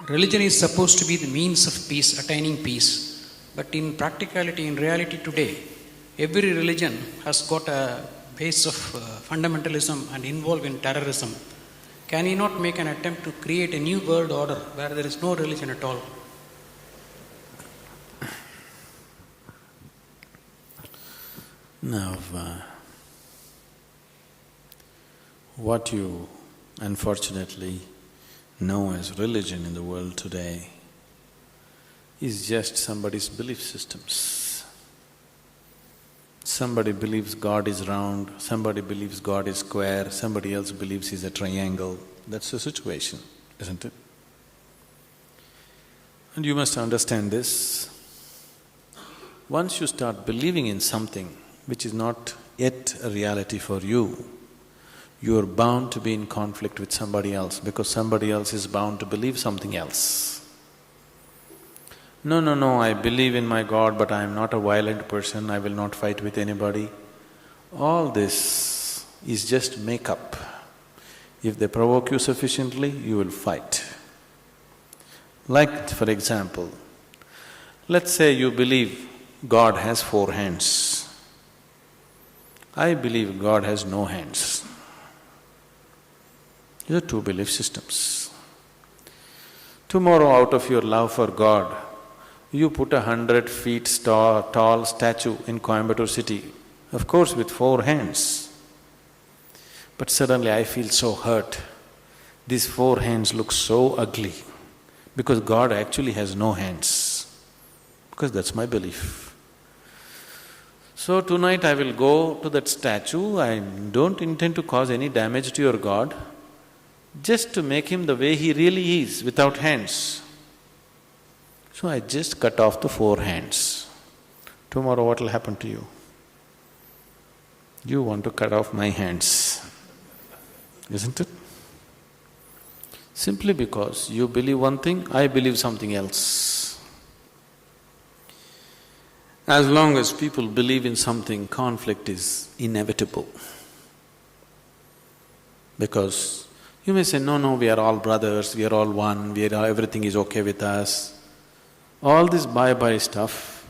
Religion is supposed to be the means of peace, attaining peace. But in practicality, in reality today, every religion has got a base of fundamentalism and involved in terrorism. Can he not make an attempt to create a new world order where there is no religion at all? Now, what you unfortunately know as religion in the world today is just somebody's belief systems. Somebody believes God is round, somebody believes God is square, somebody else believes he's a triangle. That's the situation, isn't it? And you must understand this. Once you start believing in something which is not yet a reality for you, you are bound to be in conflict with somebody else because somebody else is bound to believe something else. No, I believe in my God, but I am not a violent person, I will not fight with anybody. All this is just make-up. If they provoke you sufficiently, you will fight. Like, for example, let's say you believe God has 4 hands. I believe God has no hands. These are 2 belief systems. Tomorrow, out of your love for God, you put a 100 feet tall statue in Coimbatore city, of course with 4 hands. But suddenly I feel so hurt. These 4 hands look so ugly because God actually has no hands, because that's my belief. So tonight I will go to that statue, I don't intend to cause any damage to your God, just to make him the way he really is, without hands. So I just cut off the 4 hands. Tomorrow what will happen to you? You want to cut off my hands, isn't it? Simply because you believe one thing, I believe something else. As long as people believe in something, conflict is inevitable. Because you may say, no, we are all brothers, we are all one, everything is okay with us. All this bye-bye stuff,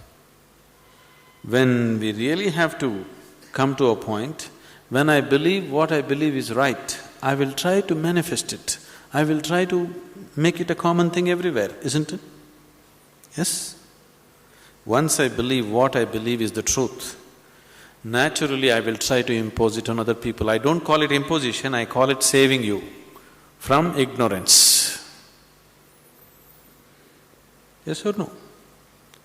when we really have to come to a point, when I believe what I believe is right, I will try to manifest it. I will try to make it a common thing everywhere, isn't it? Yes? Once I believe what I believe is the truth, naturally I will try to impose it on other people. I don't call it imposition, I call it saving you from ignorance. Yes or no?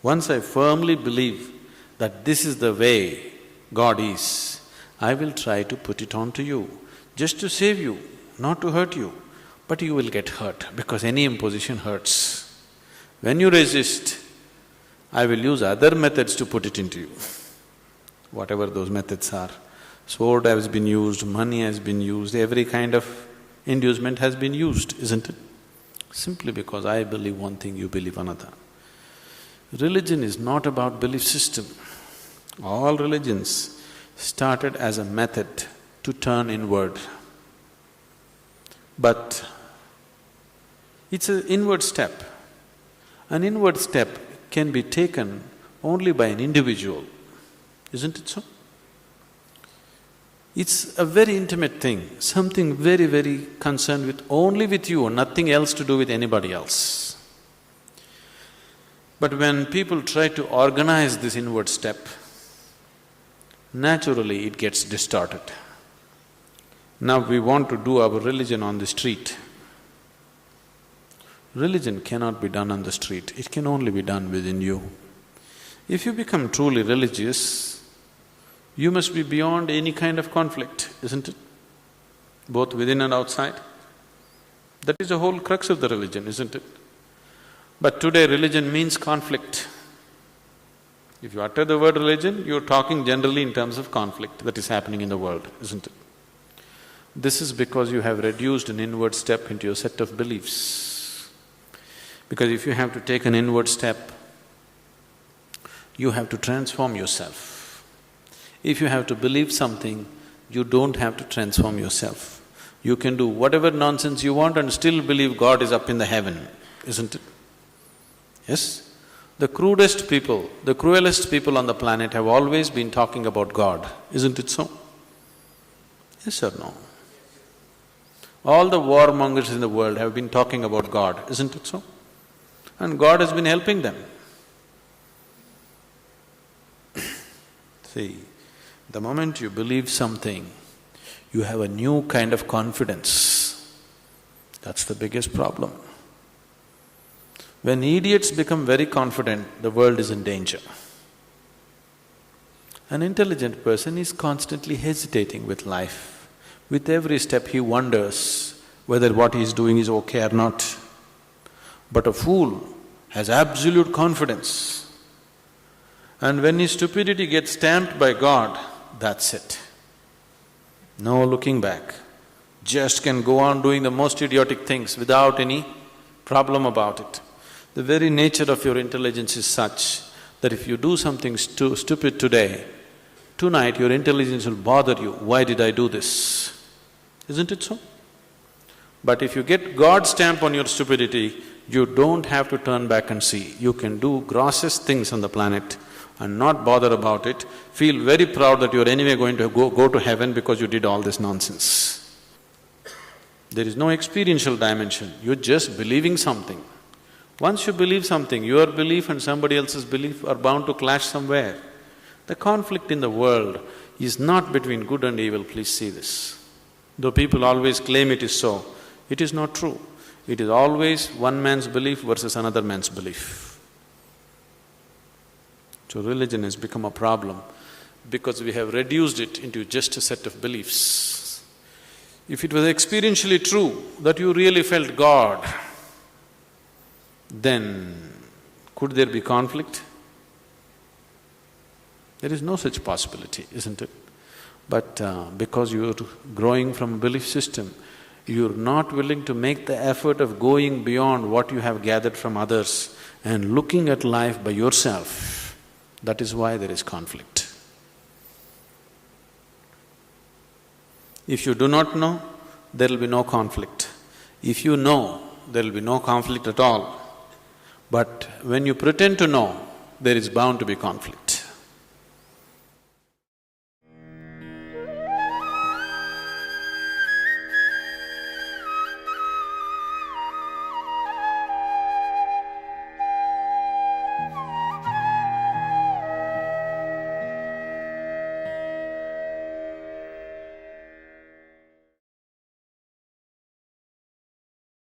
Once I firmly believe that this is the way God is, I will try to put it on to you, just to save you, not to hurt you. But you will get hurt because any imposition hurts. When you resist, I will use other methods to put it into you, whatever those methods are. Sword has been used, money has been used, every kind of inducement has been used, isn't it? Simply because I believe one thing, you believe another. Religion is not about belief system. All religions started as a method to turn inward. But it's an inward step. An inward step can be taken only by an individual, isn't it so? It's a very intimate thing, something very, very concerned with only with you, nothing else to do with anybody else. But when people try to organize this inward step, naturally it gets distorted. Now we want to do our religion on the street. Religion cannot be done on the street, it can only be done within you. If you become truly religious, you must be beyond any kind of conflict, isn't it? Both within and outside. That is the whole crux of the religion, isn't it? But today religion means conflict. If you utter the word religion, you're talking generally in terms of conflict that is happening in the world, isn't it? This is because you have reduced an inward step into your set of beliefs. Because if you have to take an inward step, you have to transform yourself. If you have to believe something, you don't have to transform yourself. You can do whatever nonsense you want and still believe God is up in the heaven. isn't it? Yes? The crudest people, the cruelest people on the planet have always been talking about God, isn't it so? Yes or no? All the warmongers in the world have been talking about God, isn't it so? And God has been helping them. See, the moment you believe something, you have a new kind of confidence. That's the biggest problem. When idiots become very confident, the world is in danger. An intelligent person is constantly hesitating with life. With every step he wonders whether what he is doing is okay or not. But a fool has absolute confidence. And when his stupidity gets stamped by God, that's it. No looking back. Just can go on doing the most idiotic things without any problem about it. The very nature of your intelligence is such that if you do something stupid today, tonight your intelligence will bother you, why did I do this? Isn't it so? But if you get God's stamp on your stupidity, you don't have to turn back and see. You can do grossest things on the planet and not bother about it, feel very proud that you're anyway going to go to heaven because you did all this nonsense. There is no experiential dimension, you're just believing something. Once you believe something, your belief and somebody else's belief are bound to clash somewhere. The conflict in the world is not between good and evil, please see this. Though people always claim it is so, it is not true. It is always one man's belief versus another man's belief. So religion has become a problem because we have reduced it into just a set of beliefs. If it was experientially true that you really felt God, then could there be conflict? There is no such possibility, isn't it? But because you're growing from a belief system, you're not willing to make the effort of going beyond what you have gathered from others and looking at life by yourself. That is why there is conflict. If you do not know, there will be no conflict. If you know, there will be no conflict at all. But when you pretend to know, there is bound to be conflict.